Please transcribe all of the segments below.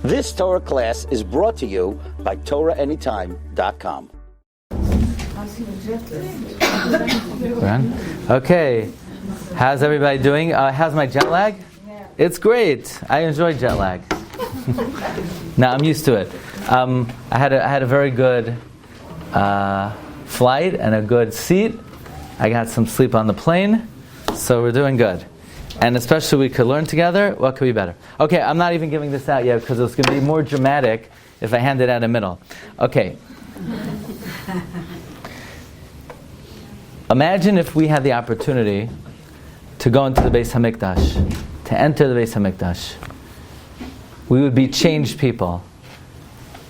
This Torah class is brought to you by TorahAnytime.com. Okay, how's everybody doing? How's my jet lag? It's great. I enjoy jet lag. Now I'm used to it. I had a very good flight and a good seat. I got some sleep on the plane, so we're doing good. And especially we could learn together. What could be better? Okay, I'm not even giving this out yet because it's going to be more dramatic if I hand it out in the middle. Okay. Imagine if we had the opportunity to go into the Beis HaMikdash, to enter the Beis HaMikdash. We would be changed people.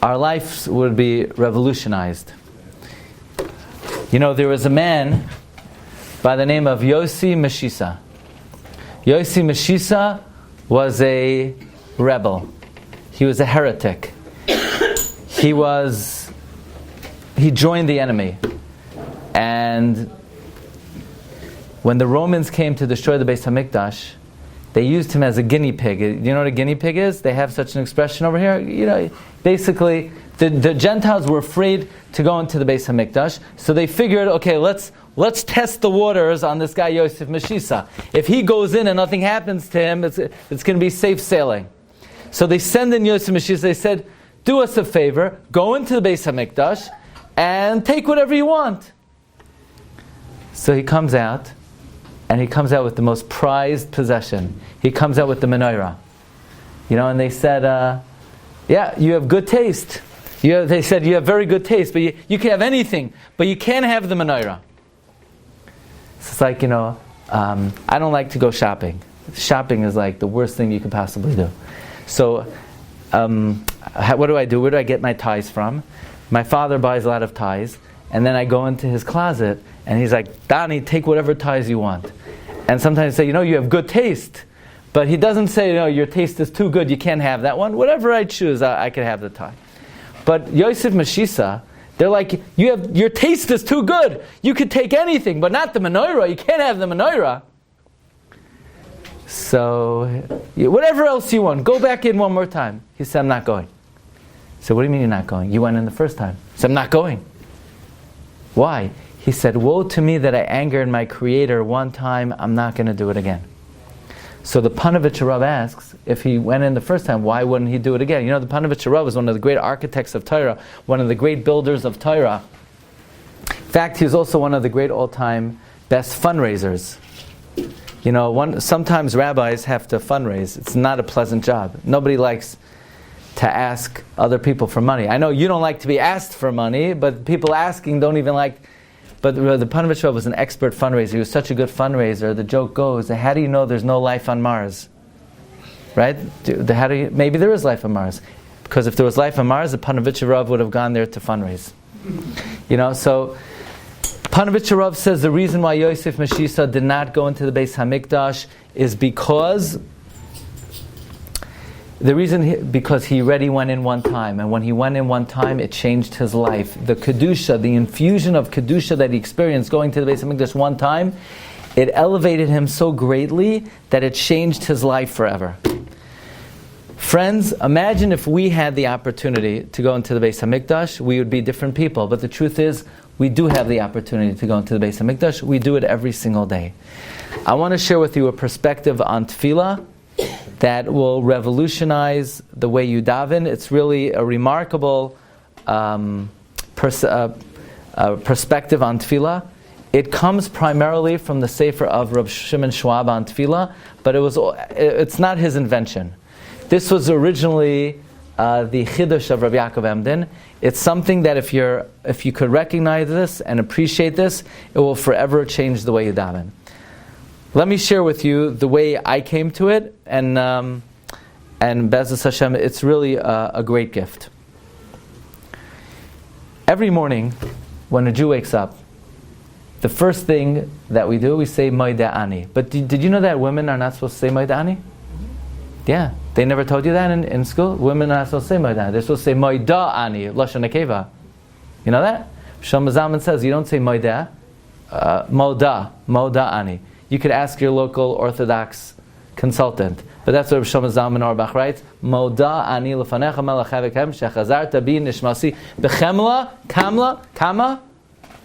Our lives would be revolutionized. You know, there was a man by the name of Yossi Meshisa. Yossi Meshisa was a rebel. He was a heretic. He joined the enemy. And when the Romans came to destroy the Beis HaMikdash, they used him as a guinea pig. You know what a guinea pig is? They have such an expression over here. You know, basically, the Gentiles were afraid to go into the Beis HaMikdash, so they figured, okay, let's test the waters on this guy Yosef Meshisa. If he goes in and nothing happens to him, it's going to be safe sailing. So they send in Yosef Meshisa. They said, do us a favor, go into the Beis HaMikdash and take whatever you want. So he comes out, and he comes out with the most prized possession. He comes out with the menorah. You know, and they said, yeah, you have good taste. They said, you have very good taste, but you can have anything, but you can't have the menorah. So it's like, you know, I don't like to go shopping. Shopping is like the worst thing you could possibly do. So, what do I do? Where do I get my ties from? My father buys a lot of ties, and then I go into his closet, and he's like, Donnie, take whatever ties you want. And sometimes I say, you know, you have good taste. But he doesn't say, no, your taste is too good, you can't have that one. Whatever I choose, I can have the tie. But Yosef Meshisa, they're like, your taste is too good. You could take anything, but not the menorah. You can't have the menorah. So, whatever else you want, go back in one more time. He said, I'm not going. So what do you mean you're not going? You went in the first time. He said, I'm not going. Why? He said, woe to me that I angered my Creator one time, I'm not going to do it again. So the Panovich Rav asks, if he went in the first time, why wouldn't he do it again? You know, the Panovich Rav was one of the great architects of Torah, one of the great builders of Torah. In fact, he was also one of the great all-time best fundraisers. You know, sometimes rabbis have to fundraise. It's not a pleasant job. Nobody likes to ask other people for money. I know you don't like to be asked for money, but people asking don't even like. But the Panovich Rav was an expert fundraiser. He was such a good fundraiser. The joke goes, how do you know there's no life on Mars? Right? Maybe there is life on Mars. Because if there was life on Mars, the Panovich Rav would have gone there to fundraise. You know, so Panovich Rav says the reason why Yosef Meshisa did not go into the Beis HaMikdash is because he already went in one time, and when he went in one time, it changed his life. The Kedusha, the infusion of Kedusha that he experienced going to the Beis HaMikdash one time, it elevated him so greatly that it changed his life forever. Friends, imagine if we had the opportunity to go into the Beis HaMikdash, we would be different people. But the truth is, we do have the opportunity to go into the Beis HaMikdash. We do it every single day. I want to share with you a perspective on Tefilla that will revolutionize the way you daven. It's really a remarkable perspective on Tefillah. It comes primarily from the Sefer of Reb Shimon Schwab on Tefillah, but it's not his invention. This was originally the Chiddush of Rabbi Yaakov Emden. It's something that if you could recognize this and appreciate this, it will forever change the way you daven. Let me share with you the way I came to it, and Be'ezus Hashem, it's really a great gift. Every morning, when a Jew wakes up, the first thing that we do, we say Moida Ani. But did you know that women are not supposed to say Moida Ani? Yeah, they never told you that in school? Women are not supposed to say Moida Ani. They're supposed to say Moida Ani, Lashon Nekeva. You know that? Shlomo Zalman says you don't say Moida, Moda Ani. You could ask your local Orthodox consultant. But that's what Rav Shlomo Zalman Auerbach writes. Moda ani lefanecha melech havekem shechazarta bi nishmasi bechemla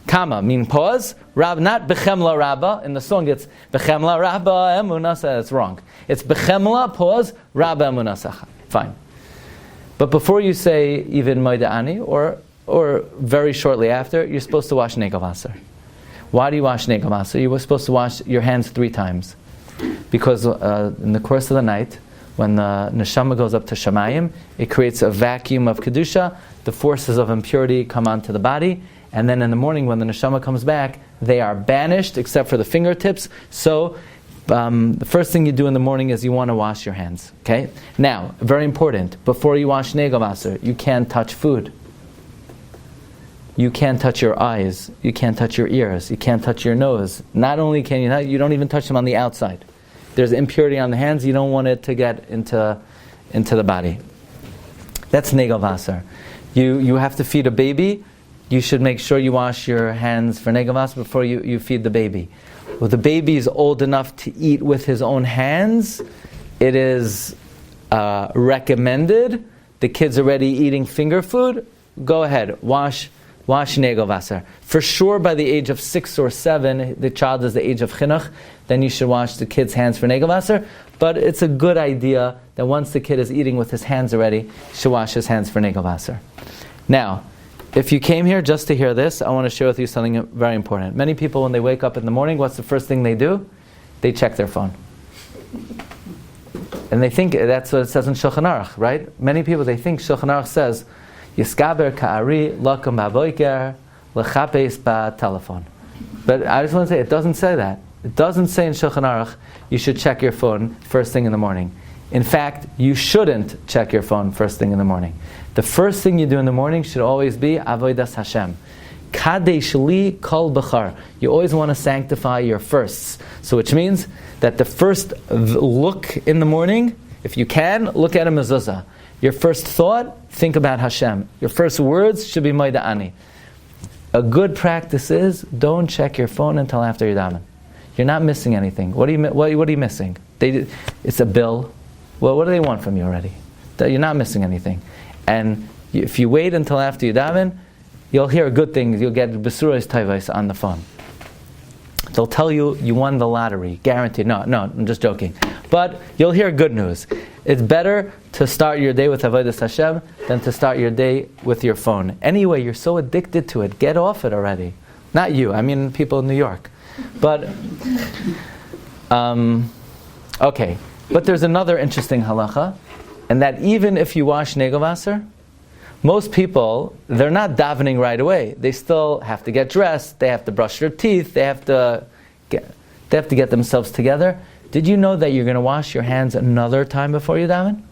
kama mean pause. Rab, not bechemla rabba. In the song it's bechemla rabba emunasa. It's wrong. It's bechemla pause rabba emunasacha. Fine. But before you say even moda ani or very shortly after, you're supposed to wash negel vaser. Why do you wash negel vaser? You were supposed to wash your hands 3 times. Because in the course of the night, when the neshama goes up to Shamayim, it creates a vacuum of kedusha. The forces of impurity come onto the body, and then in the morning, when the neshama comes back, they are banished except for the fingertips. So the first thing you do in the morning is you want to wash your hands. Okay. Now, very important. Before you wash negel vaser, you can't touch food. You can't touch your eyes. You can't touch your ears. You can't touch your nose. Not only can you not, you don't even touch them on the outside. There's impurity on the hands. You don't want it to get into the body. That's negel vaser. You have to feed a baby. You should make sure you wash your hands for negel vaser before you feed the baby. Well, the baby is old enough to eat with his own hands. It is recommended. The kid's already eating finger food. Go ahead, wash negel vaser. For sure, by the age of 6 or 7, the child is the age of chinuch, then you should wash the kid's hands for negel vaser. But it's a good idea that once the kid is eating with his hands already, you should wash his hands for negel vaser. Now, if you came here just to hear this, I want to share with you something very important. Many people, when they wake up in the morning, what's the first thing they do? They check their phone. And they think that's what it says in Shulchan Aruch, right? Many people, they think Shulchan Aruch says, Yiskaber ka'ari lakam ba'boiker l'chapes ba-telephone. But I just want to say, it doesn't say that. It doesn't say in Shulchan Aruch you should check your phone first thing in the morning. In fact, you shouldn't check your phone first thing in the morning. The first thing you do in the morning should always be avodas Hashem. Kadesh li kol b'char. You always want to sanctify your firsts. So which means that the first look in the morning, if you can, look at a mezuzah. Your first thought, think about Hashem. Your first words should be moida ani. A good practice is don't check your phone until after you're daven. You're not missing anything. What are you missing? It's a bill. Well, what do they want from you already? You're not missing anything. And if you wait until after you daven, you'll hear good things. You'll get besuros tayvos on the phone. They'll tell you you won the lottery, guaranteed. No, I'm just joking. But you'll hear good news. It's better to start your day with avodas Hashem than to start your day with your phone. Anyway, you're so addicted to it. Get off it already. Not you. I mean people in New York. But okay. But there's another interesting halacha, and that even if you wash negel vaser, most people, they're not davening right away. They still have to get dressed. They have to brush their teeth. They have to get themselves together. Did you know that you're going to wash your hands another time before you daven?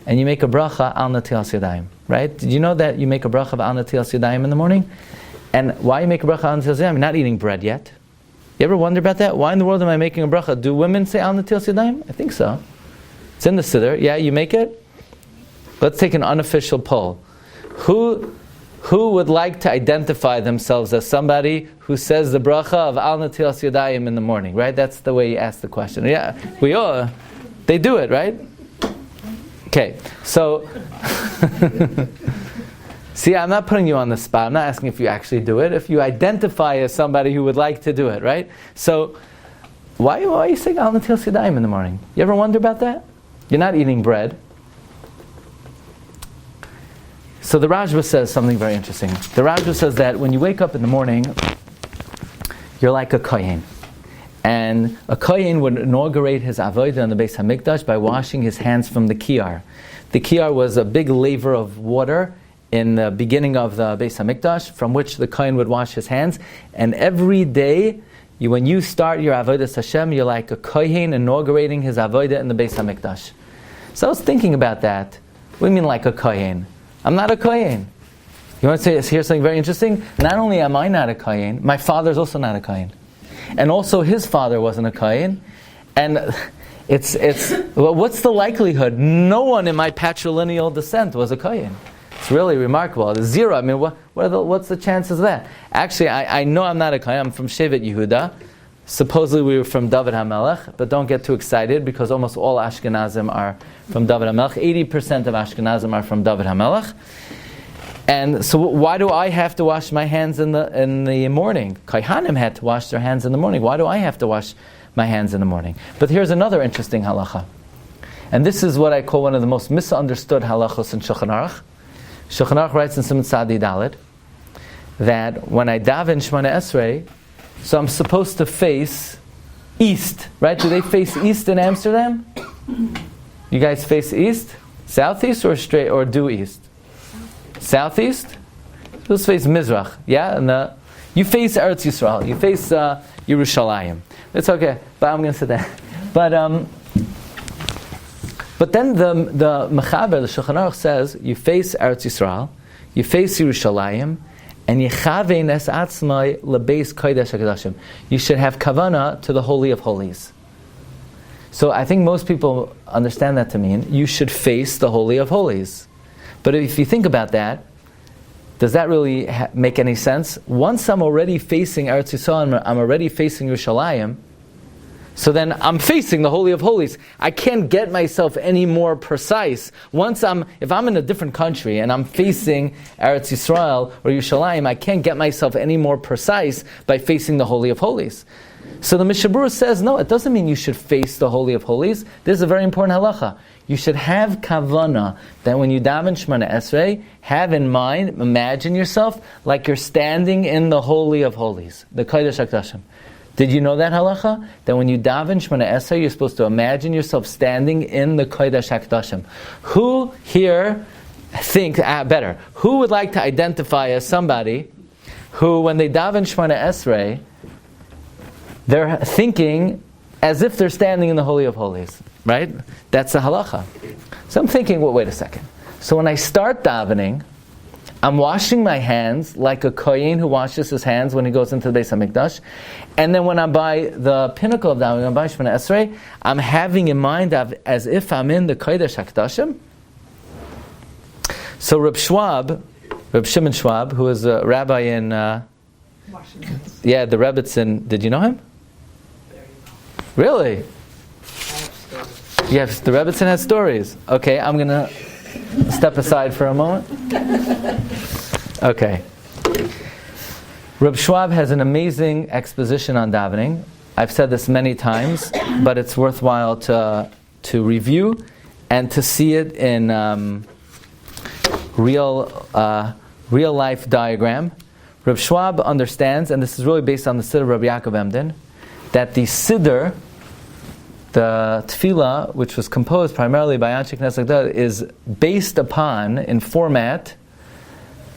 And you make a bracha al natilas yadayim, right? Did you know that you make a bracha al natilas yadayim in the morning? And why you make a bracha al natilas yadayim? You're not eating bread yet. You ever wonder about that? Why in the world am I making a bracha? Do women say al natilas yadayim? I think so. It's in the siddur. Yeah, you make it? Let's take an unofficial poll. Who would like to identify themselves as somebody who says the bracha of al natilas yadayim in the morning? Right? That's the way you ask the question. Yeah, we all. They do it, right? Okay, so see, I'm not putting you on the spot. I'm not asking if you actually do it. If you identify as somebody who would like to do it, right? So why are you saying al natilas yadayim in the morning? You ever wonder about that? You're not eating bread. So the Rajva says something very interesting. The Rajva says that when you wake up in the morning, you're like a kohen. And a kohen would inaugurate his avodah in the Beis HaMikdash by washing his hands from the kiyar. The kiyar was a big laver of water in the beginning of the Beis HaMikdash from which the kohen would wash his hands. And every day, when you start your avodas Hashem, you're like a kohen inaugurating his avodah in the Beis HaMikdash. So I was thinking about that. What do you mean like a kohen? I'm not a kohen. You want to hear something very interesting? Not only am I not a kohen, my father's also not a kohen. And also his father wasn't a kohen. And it's well, what's the likelihood? No one in my patrilineal descent was a kohen. It's really remarkable. It's zero. I mean, what's the chances of that? Actually, I know I'm not a kohen. I'm from Shevet Yehuda. supposedly we were from David HaMelech, but don't get too excited because almost all Ashkenazim are from David HaMelech. 80% of Ashkenazim are from David HaMelech. And so why do I have to wash my hands in the morning? Kohanim had to wash their hands in the morning. Why do I have to wash my hands in the morning? But here's another interesting halacha. And this is what I call one of the most misunderstood halachos in Shulchan Aruch. Shulchan Aruch writes in Siman Tzadi Daled that when I daven Shemona Esrei, so I'm supposed to face east, right? Do they face east in Amsterdam? You guys face east? Southeast or straight or due east? Southeast? Let's face Mizrach, yeah? And you face Eretz Yisrael. You face Yerushalayim. It's okay, but I'm going to sit there. But then the Mechaber, the Shulchan Aruch says, you face Eretz Yisrael, you face Yerushalayim, and Yechavein es atzmai lebeis kodesh hakadashim. You should have kavana to the Holy of Holies. So I think most people understand that to mean you should face the Holy of Holies. But if you think about that, does that really make any sense? Once I'm already facing Eretz Yisrael, I'm already facing Yerushalayim, so then I'm facing the Holy of Holies. I can't get myself any more precise. If I'm in a different country and I'm facing Eretz Yisrael or Yerushalayim, I can't get myself any more precise by facing the Holy of Holies. So the Mishabura says, no, it doesn't mean you should face the Holy of Holies. This is a very important halacha. You should have kavana, that when you daven Shemona Esrei, have in mind, imagine yourself like you're standing in the Holy of Holies, the Kodesh HaKodashim. Did you know that halacha? That when you daven Shemona Esrei, you're supposed to imagine yourself standing in the Kodesh HaKodashim. Who here better? Who would like to identify as somebody who, when they daven Shemona Esrei, they're thinking as if they're standing in the Holy of Holies, right? That's the halacha. So I'm thinking, well, wait a second. So when I start davening, I'm washing my hands like a kohen who washes his hands when he goes into the Beis HaMikdash. And then when I'm by the pinnacle of davening, I'm by Shemona Esrei, I'm having in mind as if I'm in the Kodesh HaKodashim. So Reb Shimon Schwab, who was a rabbi in the Rebbetzin, did you know him? Really? Yes, the Rebbetzin has stories. Okay, I'm going to step aside for a moment. Okay. Reb Schwab has an amazing exposition on davening. I've said this many times, but it's worthwhile to review and to see it in real life diagram. Reb Schwab understands, and this is really based on the Siddur of Rabbi Yaakov Emden, that the Siddur, the Tefilla, which was composed primarily by Anshe Knesset, is based upon, in format,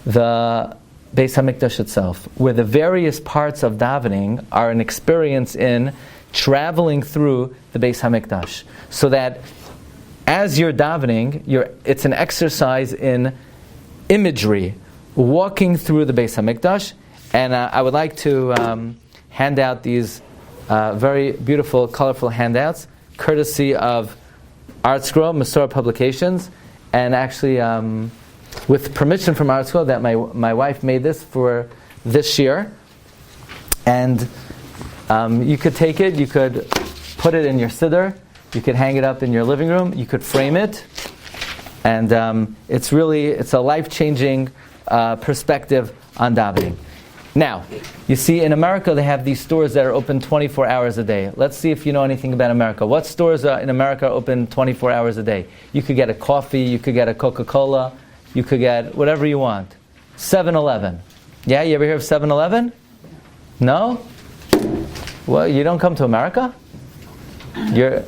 the Beis HaMikdash itself, where the various parts of davening are an experience in traveling through the Beis HaMikdash. So that as you're davening, it's an exercise in imagery, walking through the Beis HaMikdash. And I would like to hand out these very beautiful, colorful handouts, courtesy of ArtScroll, Masorah Publications, and actually with permission from ArtScroll, that my wife made this for this year. And you could take it, you could put it in your siddur, you could hang it up in your living room, you could frame it, and it's a life-changing perspective on davening. Now, you see, in America they have these stores that are open 24 hours a day. Let's see if you know anything about America. What stores in America are open 24 hours a day? You could get a coffee, you could get a Coca-Cola, you could get whatever you want. 7-Eleven. Yeah, you ever hear of 7-Eleven? No? Well, you don't come to America? You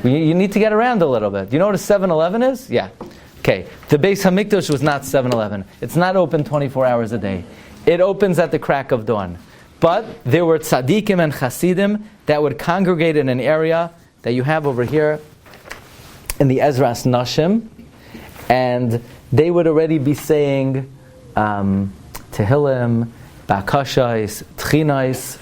need to get around a little bit. Do you know what a 7-Eleven is? Yeah. Okay. The Beis HaMikdash was not 7-Eleven. It's not open 24 hours a day. It opens at the crack of dawn. But there were tzaddikim and chasidim that would congregate in an area that you have over here in the Ezras Nashim, and they would already be saying Tehillim, Bakashais, Tchinais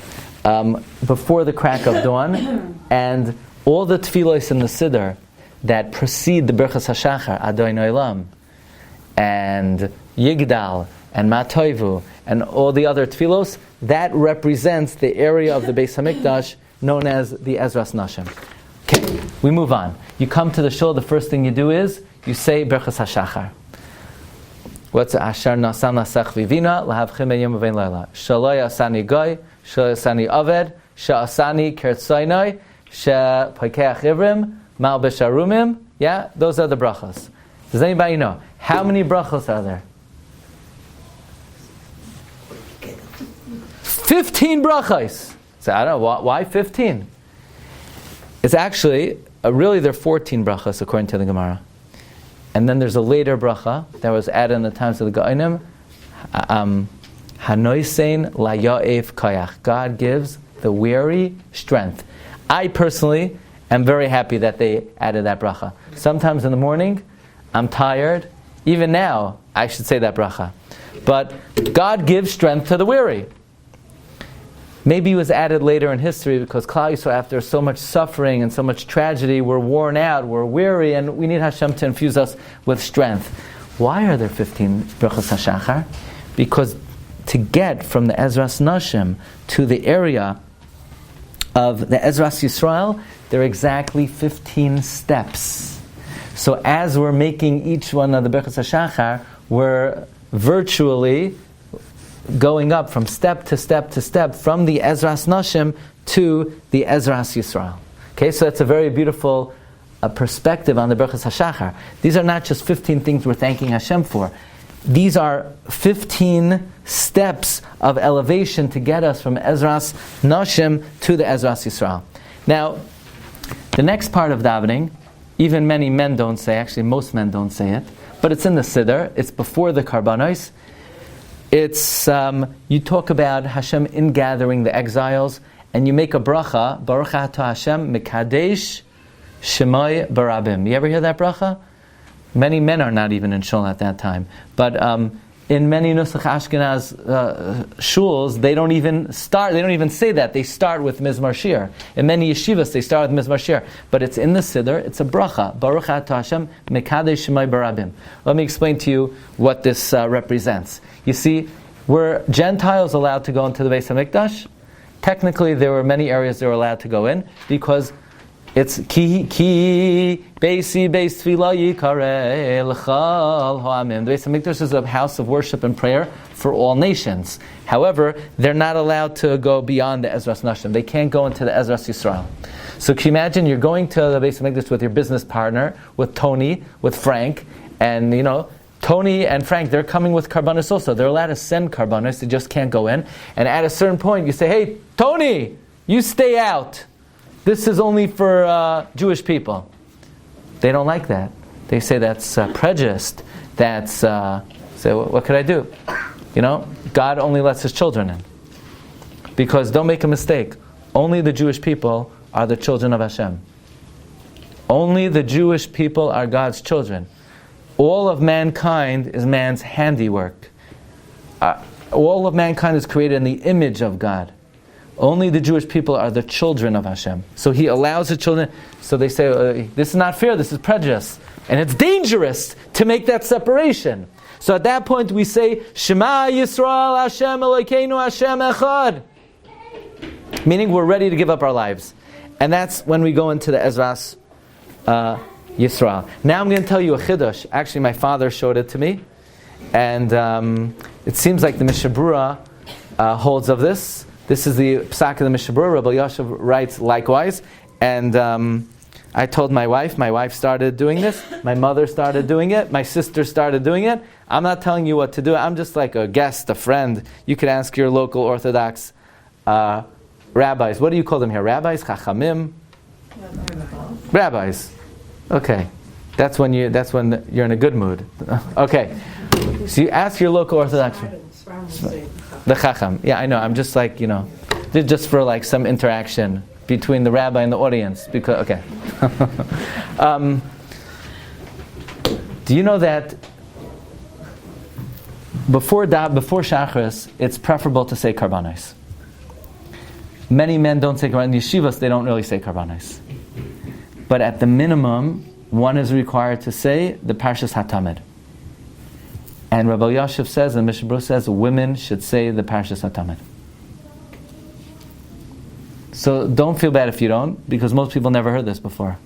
before the crack of dawn, and all the tefillos in the Siddur that precede the Birchas HaShachar, Adonai Olam, and Yigdal, and Matoivu, and all the other tefillos, that represents the area of the Beis HaMikdash known as the Ezras Nashim. Okay, we move on. You come to the shul, the first thing you do is, you say Berchas HaShachar. What's Asher Nasan Nasach Vivina, Lahavchim Yom Vein Laila. Shaloi Asani Goy, Shaloi Asani Aved, Sha'asani Kertzainoi, She'Poikeach Ivrim, Mal Besharumim. Yeah, those are the brachos. Does anybody know? How many brachos are there? 15 brachos. So I don't know, why 15? It's actually, really there are 14 brachos according to the Gemara. And then there's a later bracha that was added in the times of the Gaonim. Hanoisein layaev kayach. God gives the weary strength. I personally am very happy that they added that bracha. Sometimes in the morning, I'm tired. Even now, I should say that bracha. But God gives strength to the weary. Maybe it was added later in history because Kallah Yisrael, after so much suffering and so much tragedy, we're worn out, we're weary, and we need Hashem to infuse us with strength. Why are there 15 brachos HaShachar? Because to get from the Ezras Nashim to the area of the Ezras Yisrael, there are exactly 15 steps. So as we're making each one of the brachos HaShachar, we're virtually going up from step to step to step from the Ezras Nashim to the Ezras Yisrael. Okay, so that's a very beautiful perspective on the Berachos HaShachar. These are not just 15 things we're thanking Hashem for. These are 15 steps of elevation to get us from Ezras Nashim to the Ezras Yisrael. Now, the next part of davening, even many men don't say, actually most men don't say it, but it's in the Siddur, it's before the Karbanos. It's, you talk about Hashem ingathering the exiles, and you make a bracha, Baruch Atah Hashem, Mekadesh Shemai Barabim. You ever hear that bracha? Many men are not even in shul at that time. But in many Nusach Ashkenaz shuls, they don't even say that. They start with Mizmar Shir. In many yeshivas, they start with Mizmar Shir. But it's in the Siddur, it's a bracha. Baruch Atah Hashem, Mekadesh Shemai Barabim. Let me explain to you what this represents. You see, were Gentiles allowed to go into the Beis HaMikdash? Technically, there were many areas they were allowed to go in, because it's ki beisi beis tefilla yikare l'chal ha'amim. The Beis HaMikdash is a house of worship and prayer for all nations. However, they're not allowed to go beyond the Ezras Nashim. They can't go into the Ezras Yisrael. So can you imagine you're going to the Beis HaMikdash with your business partner, with Tony, with Frank, and Tony and Frank, they're coming with karbanos also. They're allowed to send karbanos, they just can't go in. And at a certain point, you say, hey, Tony, you stay out. This is only for Jewish people. They don't like that. They say that's prejudiced. That's, so what could I do? God only lets His children in. Because don't make a mistake, only the Jewish people are the children of Hashem. Only the Jewish people are God's children. All of mankind is man's handiwork. All of mankind is created in the image of God. Only the Jewish people are the children of Hashem. So He allows the children. So they say, this is not fair, this is prejudice. And it's dangerous to make that separation. So at that point we say, Shema Yisrael Hashem Elokeinu Hashem Echad. Meaning we're ready to give up our lives. And that's when we go into the Ezras Yisrael. Now I'm going to tell you a chiddush. Actually, my father showed it to me, and it seems like the Mishnah Berurah holds of this. This is the psak of the Mishnah Berurah. Rabbi Yashav writes likewise, and I told my wife started doing this, my mother started doing it, my sister started doing it. I'm not telling you what to do. I'm just like a guest, a friend. You could ask your local Orthodox rabbis. What do you call them here? Rabbis, chachamim, rabbis. Okay, that's when you're in a good mood. Okay, so you ask your local Orthodox, the chacham. Yeah, I know. I'm just like just for like some interaction between the rabbi and the audience. Because okay, do you know that before Shacharis, it's preferable to say karbanos? Many men don't say karbanos. In yeshivas, they don't really say karbanos. But at the minimum, one is required to say the Parshas HaTamid. And Rabbi Yashiv says, and Mishnah Berurah says, women should say the Parshas HaTamid. So don't feel bad if you don't, because most people never heard this before.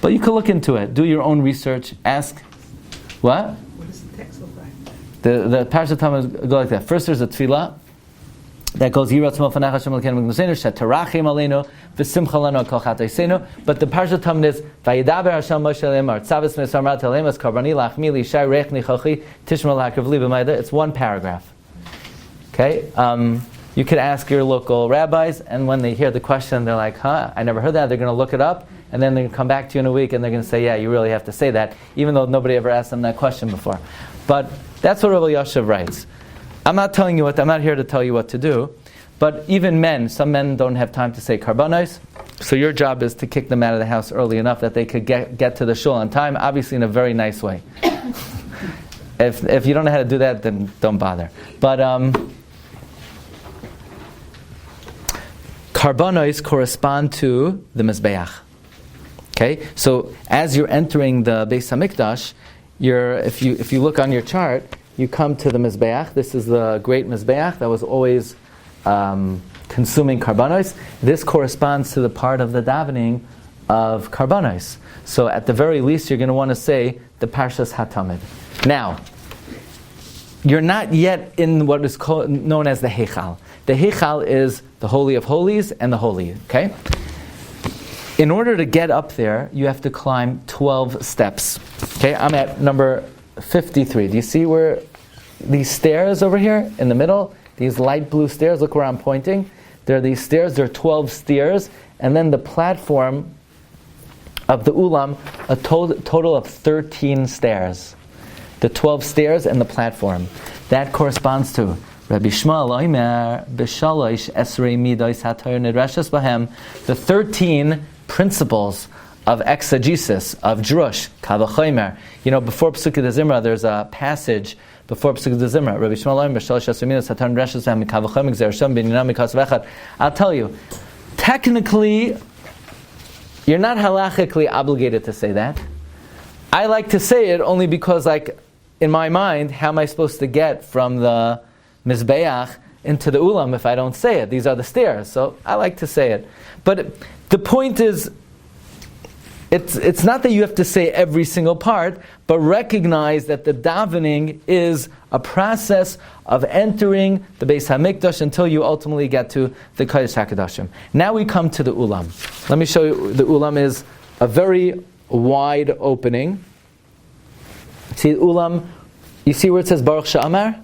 But you can look into it, do your own research, ask. What? What does the text look like? The Parsha Tamid go like that. First there's a Tefilla that goes Yiratzmo Fanecha Hashem Elokeinu V'Gnosenu Shetarachim Aleinu V'Simcha Lanu Kol Chatoseinu. But the Parsha Tamid is Vayidaber Hashem Moshe Lemar Tzavis Mesamrat Alemas Karbani Lachmili Shai Reich Nichochi Tishma Lakavli B'Mayda. It's one paragraph. Okay. You could ask your local rabbis, and when they hear the question, they're like, I never heard that. They're going to look it up, and then they're going to come back to you in a week, and they're going to say, yeah, you really have to say that, even though nobody ever asked them that question before. But that's what Rabbi Yashiv writes. I'm not here to tell you what to do, but even men, some men don't have time to say karbanos, so your job is to kick them out of the house early enough that they could get to the shul on time, obviously in a very nice way. If you don't know how to do that, then don't bother. But Karbanos correspond to the Mizbeach. Okay, so as you're entering the Beis Hamikdash, if you look on your chart, you come to the Mizbeach. This is the great Mizbeach that was always consuming Karbanos. This corresponds to the part of the davening of Karbanos. So at the very least, you're going to want to say the Parshas HaTamid. Now, you're not yet in what is known as the Heichal. The Heichal is the Holy of Holies and the Holy, okay? In order to get up there, you have to climb 12 steps. Okay, I'm at number 53. Do you see where these stairs over here in the middle? These light blue stairs, look where I'm pointing. There are these stairs, there are 12 stairs, and then the platform of the Ulam, a total of 13 stairs. The 12 stairs and the platform. That corresponds to Rabbi Shmuel Oimer B'Shalosh Esrei Midos HaTorah Nidreshes Bahem, the 13 principles of exegesis, of drush, Kavachomer. You know, before Pesukei Zimra, there's a passage before Pesukei Zimra. Rabbi Shmuel Oimer B'Shalosh Esrei Midos HaTorah Nidreshes Bahem Kavachomer Gzer Shem B'Ninam Mikos Vechad. I'll tell you, technically, you're not halachically obligated to say that. I like to say it only because, like, in my mind, how am I supposed to get from the Mizbeach into the Ulam if I don't say it? These are the stairs, so I like to say it. But the point is, it's not that you have to say every single part, but recognize that the davening is a process of entering the Beis HaMikdash until you ultimately get to the Kodesh HaKadoshim. Now we come to the Ulam. Let me show you, the Ulam is a very wide opening. See the Ulam, you see where it says Baruch She'amar?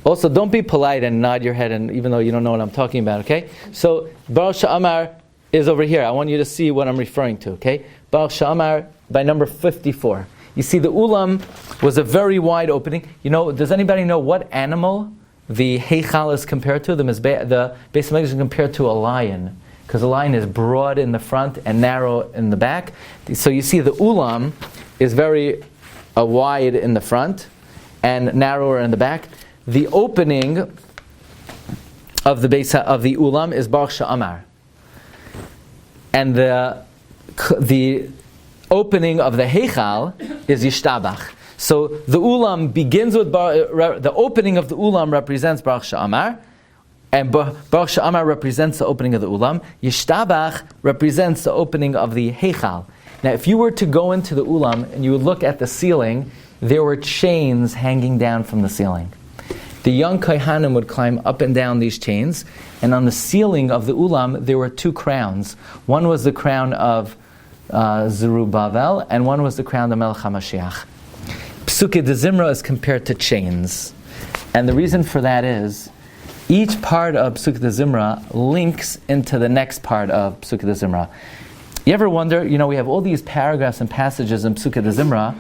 Also, don't be polite and nod your head, and even though you don't know what I'm talking about, okay? So, Baruch She'amar is over here. I want you to see what I'm referring to, okay? Baruch She'amar by number 54. You see, the Ulam was a very wide opening. You know, does anybody know what animal the Heichal is compared to? The Beis HaMikdash is compared to a lion, because a lion is broad in the front and narrow in the back. So you see, the Ulam is very wide in the front and narrower in the back. The opening of the Ulam is Baruch She'amar, and the opening of the Heichal is Yishtabach. So the Ulam begins with the opening of the Ulam represents Baruch She'amar, and Baruch She'amar represents the opening of the Ulam. Yishtabach represents the opening of the Heichal. Now, if you were to go into the Ulam and you would look at the ceiling, there were chains hanging down from the ceiling. The young Kohanim would climb up and down these chains, and on the ceiling of the Ulam there were two crowns. One was the crown of Zerubbabel, and one was the crown of Melech HaMashiach. Pesukei Zimra is compared to chains, and the reason for that is each part of Pesukei Zimra links into the next part of Pesukei Zimra. You ever wonder, you know, we have all these paragraphs and passages in Pesukei Zimra.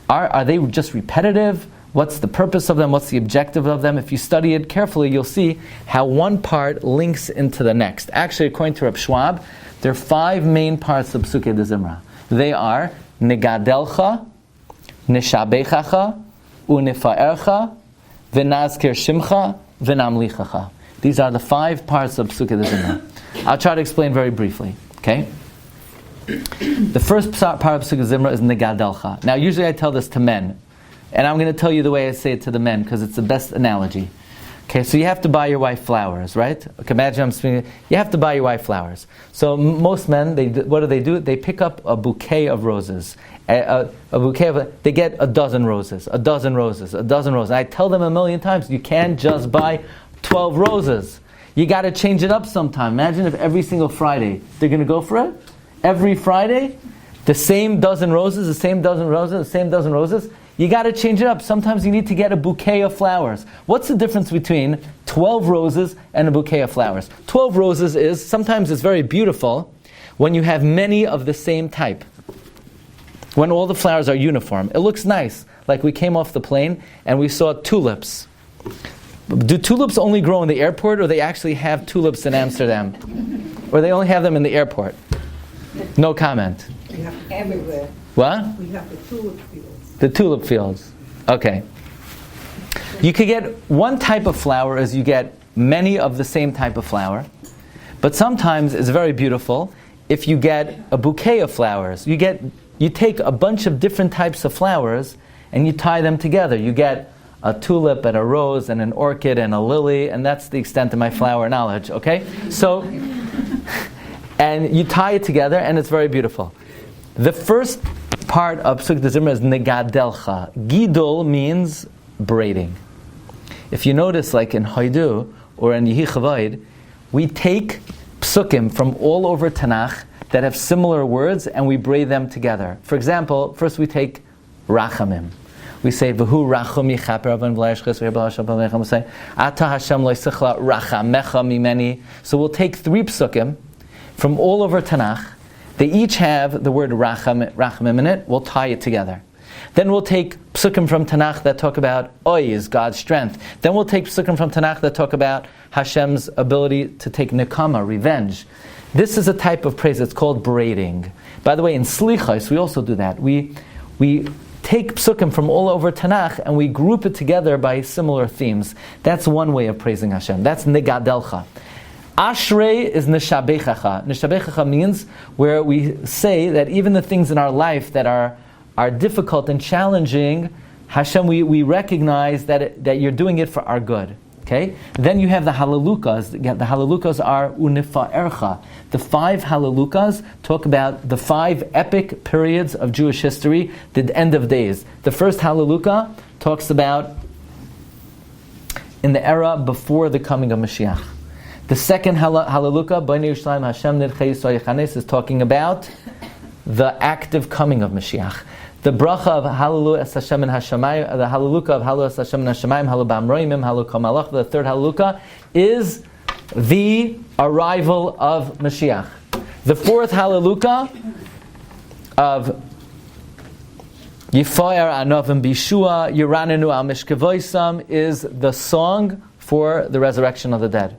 Are they just repetitive? What's the purpose of them? What's the objective of them? If you study it carefully, you'll see how one part links into the next. Actually, according to Reb Schwab, there are 5 main parts of Pesukei Zimra. They are Nigadelcha, Nishabechacha, Unifa'ercha, V'nazker Shimcha, V'namlichacha. These are the 5 parts of Pesukei Zimra. I'll try to explain very briefly. Okay? The first part of Pesukei Zimra is Negadelcha. Now, usually I tell this to men, and I'm going to tell you the way I say it to the men because it's the best analogy. Okay, so you have to buy your wife flowers, right? Okay, imagine I'm speaking. You have to buy your wife flowers. So most men, what do? They pick up a bouquet of roses. They get a dozen roses. And I tell them a million times, you can't just buy 12 roses. You got to change it up sometime. Imagine if every single Friday they're going to go for it. Every Friday, the same dozen roses. You got to change it up. Sometimes you need to get a bouquet of flowers. What's the difference between 12 roses and a bouquet of flowers? 12 roses is, sometimes it's very beautiful when you have many of the same type. When all the flowers are uniform. It looks nice. Like we came off the plane and we saw tulips. Do tulips only grow in the airport, or they actually have tulips in Amsterdam? Or they only have them in the airport? No comment. We have everywhere. What? We have the tulip fields. The tulip fields. Okay. You could get one type of flower as you get many of the same type of flower. But sometimes it's very beautiful if you get a bouquet of flowers. You take a bunch of different types of flowers and you tie them together. You get a tulip and a rose and an orchid and a lily, and that's the extent of my flower knowledge, okay? So, and you tie it together and it's very beautiful. The first part of Pesukei Zimra is Negadelcha. Gidol means braiding. If you notice, like in Haidu or in Yehi Chavoid, we take psukim from all over Tanakh that have similar words and we braid them together. For example, first we take Rachamim. We say, V'hu rachum yichaper avon v'layashchis v'yabal Hashem v'lechem. We say, Ata Hashem lo'isichla rachamecha mimeni. So we'll take 3 psukim from all over Tanakh. They each have the word rachamim in it. We'll tie it together. Then we'll take psukim from Tanakh that talk about Oy is God's strength. Then we'll take psukim from Tanakh that talk about Hashem's ability to take nekama, revenge. This is a type of praise. It's called braiding. By the way, in Slichos, we also do that. We take psukim from all over Tanakh and we group it together by similar themes. That's one way of praising Hashem. That's Negadelcha. Ashrei is Nishabechacha. Nishabechacha means where we say that even the things in our life that are difficult and challenging, Hashem, we recognize that you're doing it for our good. Okay? Then you have the Halalukas. The Halalukas are Unifa'ercha. The 5 Halalukas talk about the 5 epic periods of Jewish history, the end of days. The first Halaluka talks about in the era before the coming of Mashiach. The second Halaluka, B'nai Yerushalayim Hashem Nidchei Yisrael Yechanes, is talking about the active coming of Mashiach. The bracha of Hallelu Es Hashem and Hashemayim, the Halaluka of Hallelu Es Hashem and Hashemayim, Halu B'Amroimim, Halu Kol Malach, the third Halaluka, is the arrival of Mashiach. The fourth Halaluka of Yifayer Anovim Bishua, Yiranenu Al Mishkevoisam, is the song for the resurrection of the dead.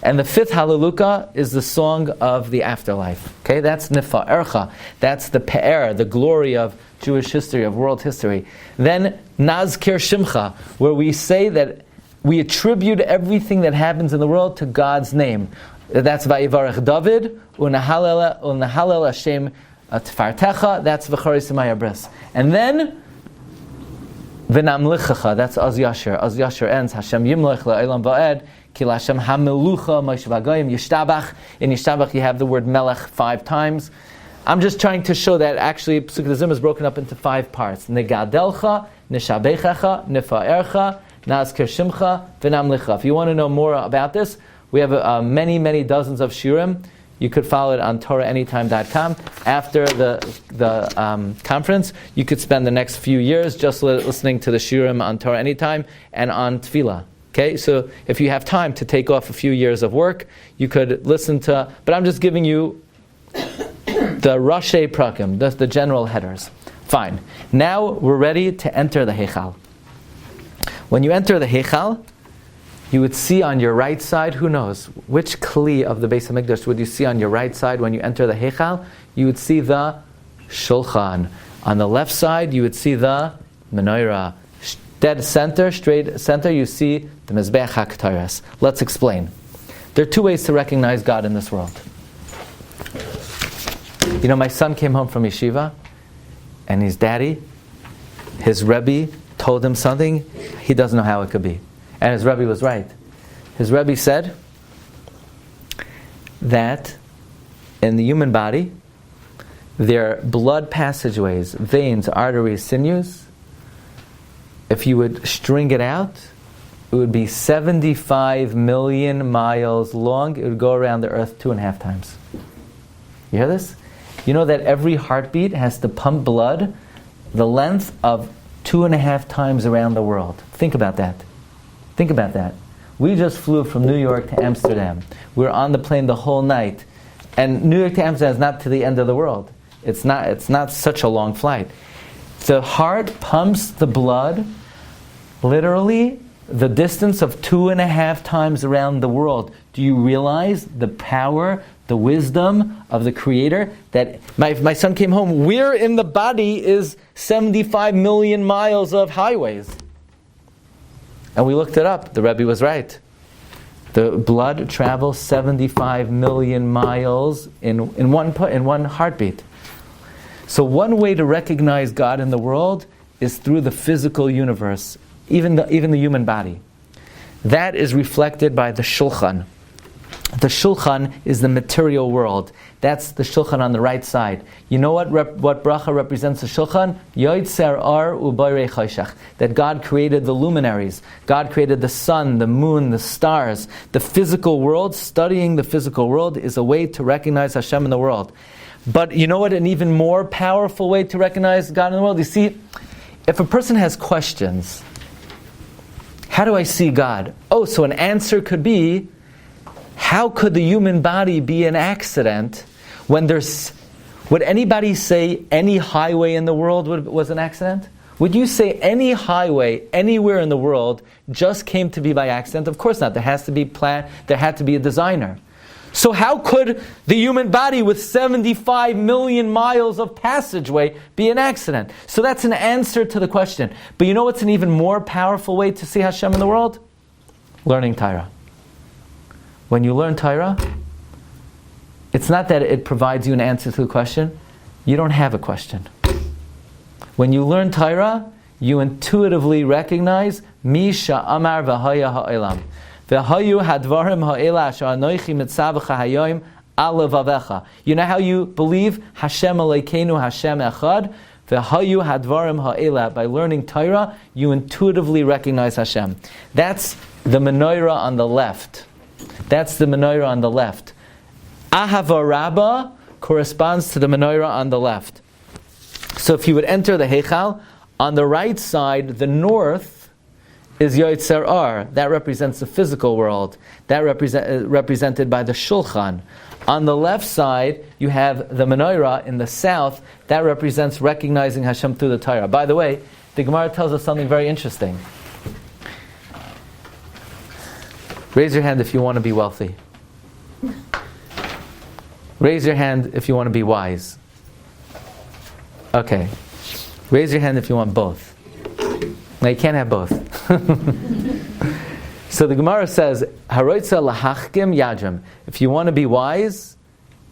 And the 5th Halaluka is the song of the afterlife. Okay, that's Nifa'ercha. That's the Pe'er, the glory of Jewish history, of world history. Then Nazkir Shimcha, where we say that we attribute everything that happens in the world to God's name. That's Vayivarech David, Unahalel Hashem Tfartecha, that's V'chari Simaya Bris. And then V'namlichacha, that's Az Yashir. Az Yashir ends, Hashem Yimlech La'elam Va'ed, Kil Hashem HaMelucha Moshe V'Goyim Yishtabach. In Yishtabach you have the word Melech 5 times. I'm just trying to show that actually Pesukei Zimra is broken up into 5 parts. Negadelcha, Nishabechacha, Nifa'ercha, Nazkir Shimcha, V'namlicha. If you want to know more about this, we have many dozens of Shiurim. You could follow it on TorahAnytime.com. After the conference, you could spend the next few years just listening to the Shiurim on Torah Anytime and on Tefilla. Okay, so if you have time to take off a few years of work, you could listen to, but I'm just giving you the Rashi Prakim, that's the general headers. Fine. Now we're ready to enter the Heichal. When you enter the Heichal, you would see on your right side, who knows, which Kli of the Beis HaMikdash would you see on your right side when you enter the Heichal? You would see the Shulchan. On the left side, you would see the Menorah. Dead center, straight center, you see the Mizbeach HaKtaras. Let's explain. There are 2 ways to recognize God in this world. You know, my son came home from yeshiva, and his Rebbe told him something he doesn't know how it could be. And his Rebbe was right. His Rebbe said that in the human body, there are blood passageways, veins, arteries, sinews. If you would string it out, it would be 75 million miles long. It would go around the earth 2.5 times. You hear this? You know that every heartbeat has to pump blood the length of 2.5 times around the world. Think about that. Think about that. We just flew from New York to Amsterdam. We were on the plane the whole night. And New York to Amsterdam is not to the end of the world. It's not such a long flight. The heart pumps the blood literally the distance of 2.5 times around the world. Do you realize the power, the wisdom of the Creator? That my son came home, where in the body is 75 million miles of highways? And we looked it up. The Rebbe was right. The blood travels 75 million miles in one heartbeat. So one way to recognize God in the world is through the physical universe, even the human body. That is reflected by the Shulchan. The Shulchan is the material world. That's the Shulchan on the right side. You know what bracha represents the Shulchan? Yoitzer ar u'boirei choshech. That God created the luminaries. God created the sun, the moon, the stars. The physical world, studying the physical world is a way to recognize Hashem in the world. But you know what an even more powerful way to recognize God in the world? You see, if a person has questions, how do I see God? Oh, so an answer could be, how could the human body be an accident when would anybody say any highway in the world was an accident? Would you say any highway anywhere in the world just came to be by accident? Of course not. There has to be there had to be a designer. So how could the human body with 75 million miles of passageway be an accident? So that's an answer to the question. But you know what's an even more powerful way to see Hashem in the world? Learning Torah. When you learn Torah, it's not that it provides you an answer to the question. You don't have a question. When you learn Torah, you intuitively recognize Misha Amar V'Haya Ha'elam. V'Hayu Hadvarim Ha'ela Asher Anoichi Mitzavcha Hayoim Ala Vavecha. You know how you believe Hashem Elokeinu Hashem Echad? V'Hayu Hadvarim Ha'ela. By learning Torah, you intuitively recognize Hashem. That's the menorah on the left. That's the menorah on the left. Ahava Rabbah corresponds to the menorah on the left. So if you would enter the Heichal, on the right side, the north is Yoitzer Ar. That represents the physical world. That represented by the Shulchan. On the left side, you have the menorah in the south. That represents recognizing Hashem through the Torah. By the way, the Gemara tells us something very interesting. Raise your hand if you want to be wealthy. Raise your hand if you want to be wise. Okay. Raise your hand if you want both. Now you can't have both. So the Gemara says, Haroitza lahachkim yadrim. If you want to be wise,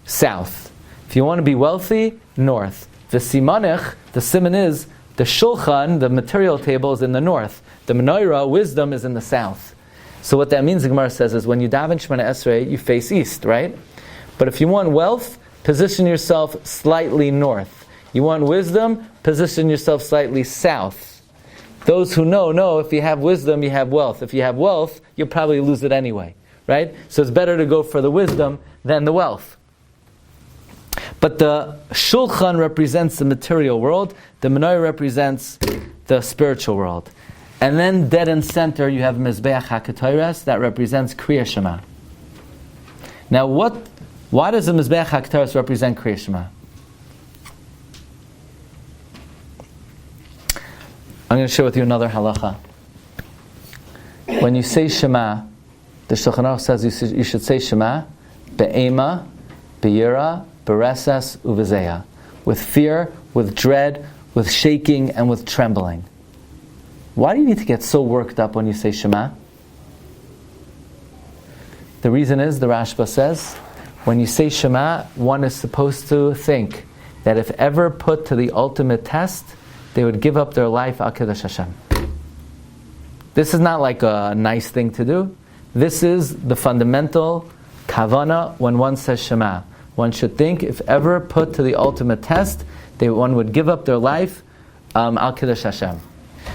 south. If you want to be wealthy, north. The simanech, the siman is, the shulchan, the material table is in the north. The menorah, wisdom, is in the south. So what that means, the Gemara says, is when you daven Shemona Esrei, you face east, right? But if you want wealth, position yourself slightly north. You want wisdom, position yourself slightly south. Those who know, if you have wisdom, you have wealth. If you have wealth, you'll probably lose it anyway, right? So it's better to go for the wisdom than the wealth. But the Shulchan represents the material world, the menorah represents the spiritual world. And then dead in center you have Mizbeach HaKetoras, that represents Kriya Shema. Now why does the Mizbeach HaKetoras represent Kriya Shema? I'm going to share with you another halacha. When you say Shema, the Shulchan Aruch says you should say Shema be'ema, be'yira, be'resas, u'v'zeya. With fear, with dread, with shaking, and with trembling. Why do you need to get so worked up when you say Shema? The reason is, the Rashba says, when you say Shema, one is supposed to think that if ever put to the ultimate test, they would give up their life al Kiddush Hashem. This is not like a nice thing to do. This is the fundamental kavana when one says Shema. One should think, if ever put to the ultimate test, one would give up their life al Kiddush Hashem.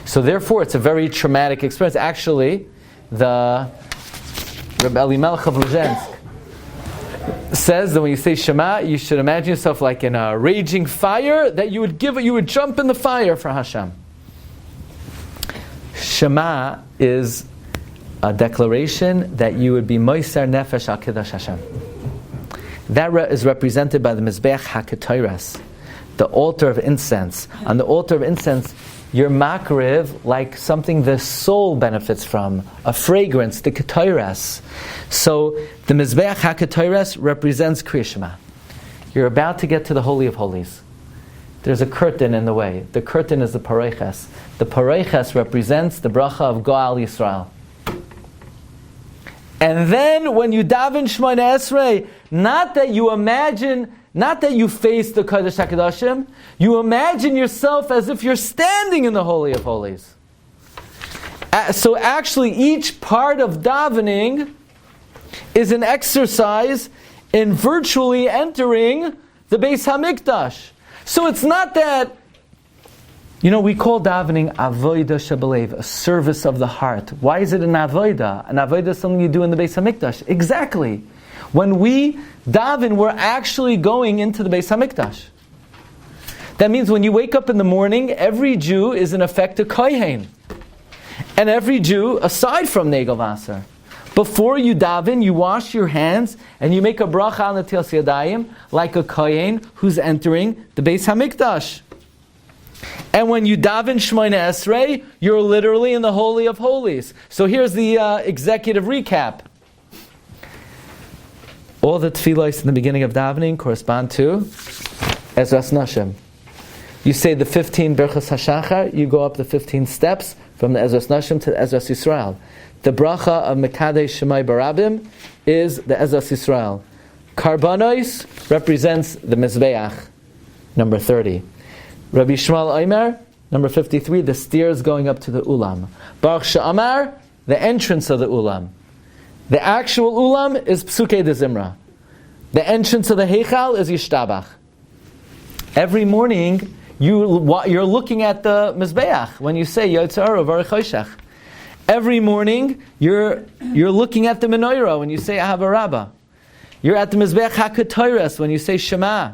So therefore, it's a very traumatic experience. Actually, the Rabbi Elimelech of Luzhensk says that when you say Shema, you should imagine yourself like in a raging fire, that you would jump in the fire for Hashem. Shema is a declaration that you would be Moiser Nefesh al Kiddush Hashem. That is represented by the Mizbeach HaKetoras, the altar of incense. On the altar of incense, you're makriv like something the soul benefits from, a fragrance, the Ketoras. So the Mizbeach HaKetoras represents Kriya Shema. You're about to get to the Holy of Holies. There's a curtain in the way. The curtain is the Pareiches. The Pareiches represents the bracha of Goal Yisrael. And then when you daven Shmoneh Esrei, not that you face the Kodesh HaKadoshim, you imagine yourself as if you're standing in the Holy of Holies. So actually each part of davening is an exercise in virtually entering the Beis HaMikdash. So it's not that, we call davening avodah shebelev, a service of the heart. Why is it an avodah? An avodah is something you do in the Beis HaMikdash. Exactly. When we daven, we're actually going into the Beis HaMikdash. That means when you wake up in the morning, every Jew is in effect a kohen. And every Jew, aside from Negel Vaser, before you daven, you wash your hands and you make a bracha on the Netilas Yadayim like a kohen who's entering the Beis HaMikdash. And when you daven Shmoneh Esrei, you're literally in the Holy of Holies. So here's the executive recap. All the tefillos in the beginning of davening correspond to Ezras Nashim. You say the 15 Berchos HaShachar, you go up the 15 steps from the Ezras Nashim to the Ezras Yisrael. The bracha of Mekadesh Shemai Barabim is the Ezras Yisrael. Karbanos represents the Mizbeach, number 30. Rabbi Shmuel Omer, number 53, the stairs going up to the Ulam. Baruch She'amar, the entrance of the Ulam. The actual Ulam is Psukei de Zimra. The entrance of the Heichal is Yishtabach. Every morning, you're looking at the Mizbeach when you say Yotzar Varech Hoshech. Every morning, you're looking at the Menorah when you say Ahava Rabbah. You're at the Mizbeach HaKetoras when you say Shema.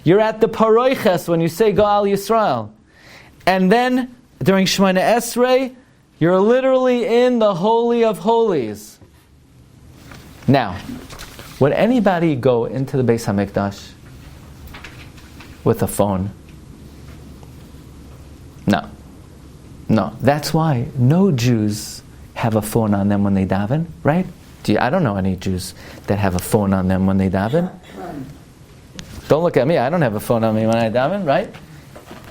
You're at the Paroiches when you say Goal Yisrael. And then, during Shmoneh Esrei, you're literally in the Holy of Holies. Now, would anybody go into the Beis HaMikdash with a phone? No. That's why no Jews have a phone on them when they daven, right? I don't know any Jews that have a phone on them when they daven. Don't look at me, I don't have a phone on me when I daven, right?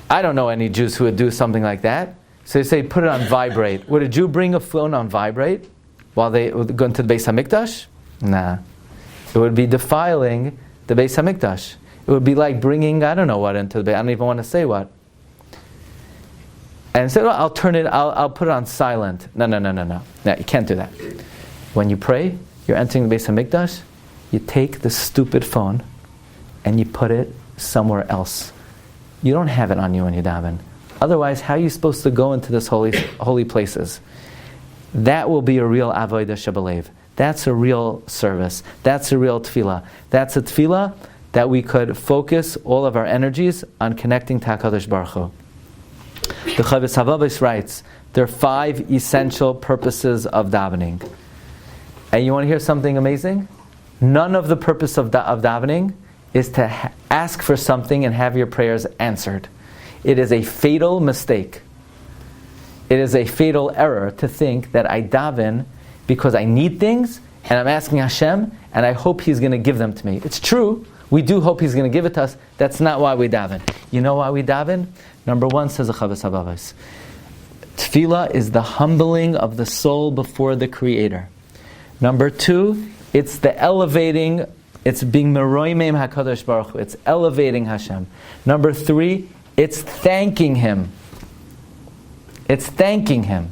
I don't know any Jews who would do something like that. So they say, put it on vibrate. Would a Jew bring a phone on vibrate while they would go into the Beis HaMikdash? Nah. It would be defiling the Beis HaMikdash. It would be like bringing, I don't know what into the Beis, I don't even want to say what. And say, well, I'll put it on silent. No, you can't do that. When you pray, you're entering the Beis HaMikdash, you take the stupid phone and you put it somewhere else. You don't have it on you when you daven. Otherwise, how are you supposed to go into this holy places? That will be a real avodah shebelev. That's a real service. That's a real tefillah. That's a tefillah that we could focus all of our energies on connecting to HaKadosh Baruch Hu. The Chavis Havavos writes, there are 5 essential purposes of davening. And you want to hear something amazing? None of the purpose of davening is to ask for something and have your prayers answered. It is a fatal mistake. It is a fatal error to think that I daven because I need things and I'm asking Hashem and I hope He's going to give them to me. It's true. We do hope He's going to give it to us. That's not why we daven. You know why we daven? Number 1, says the Chavis Havavos, Tefillah is the humbling of the soul before the Creator. Number 2, it's the elevating It's being meroimim HaKadosh Baruch Hu. It's elevating Hashem. Number 3, it's thanking Him. It's thanking Him.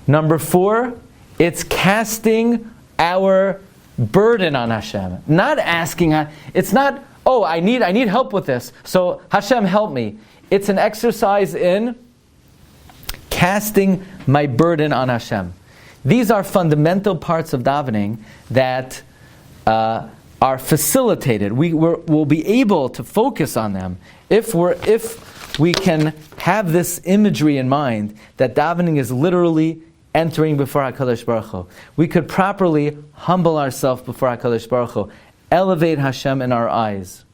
Number 4, it's casting our burden on Hashem. Not asking, it's not, oh, I need help with this, so Hashem help me. It's an exercise in casting my burden on Hashem. These are fundamental parts of davening that are facilitated. We'll be able to focus on them if we can have this imagery in mind that davening is literally entering before HaKadosh Baruch Hu. We could properly humble ourselves before HaKadosh Baruch Hu, elevate Hashem in our eyes,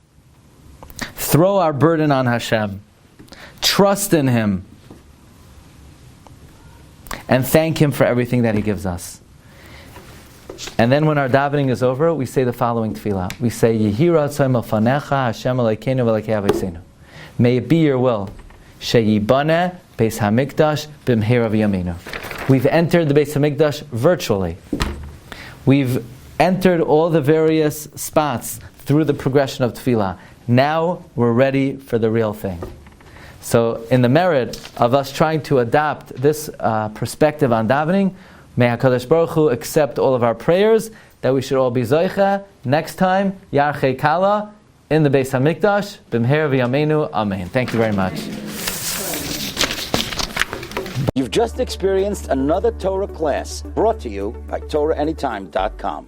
throw our burden on Hashem, trust in Him, and thank Him for everything that He gives us. And then when our davening is over, we say the following tefillah. We say, Yehi ratzon milfanecha Hashem Elokeinu v'Elokei Avoseinu. May it be Your will. Sheyibane Beis Hamikdash b'mheira v'yameinu. We've entered the Beis Hamikdash virtually. We've entered all the various spots through the progression of tefillah. Now we're ready for the real thing. So in the merit of us trying to adopt this perspective on davening, may HaKadosh Baruch Hu accept all of our prayers, that we should all be zoicha. Next time, Yarchei Kallah, in the Beis Hamikdash, b'mheira v'yameinu, amen. Thank you very much. You've just experienced another Torah class brought to you by TorahAnytime.com.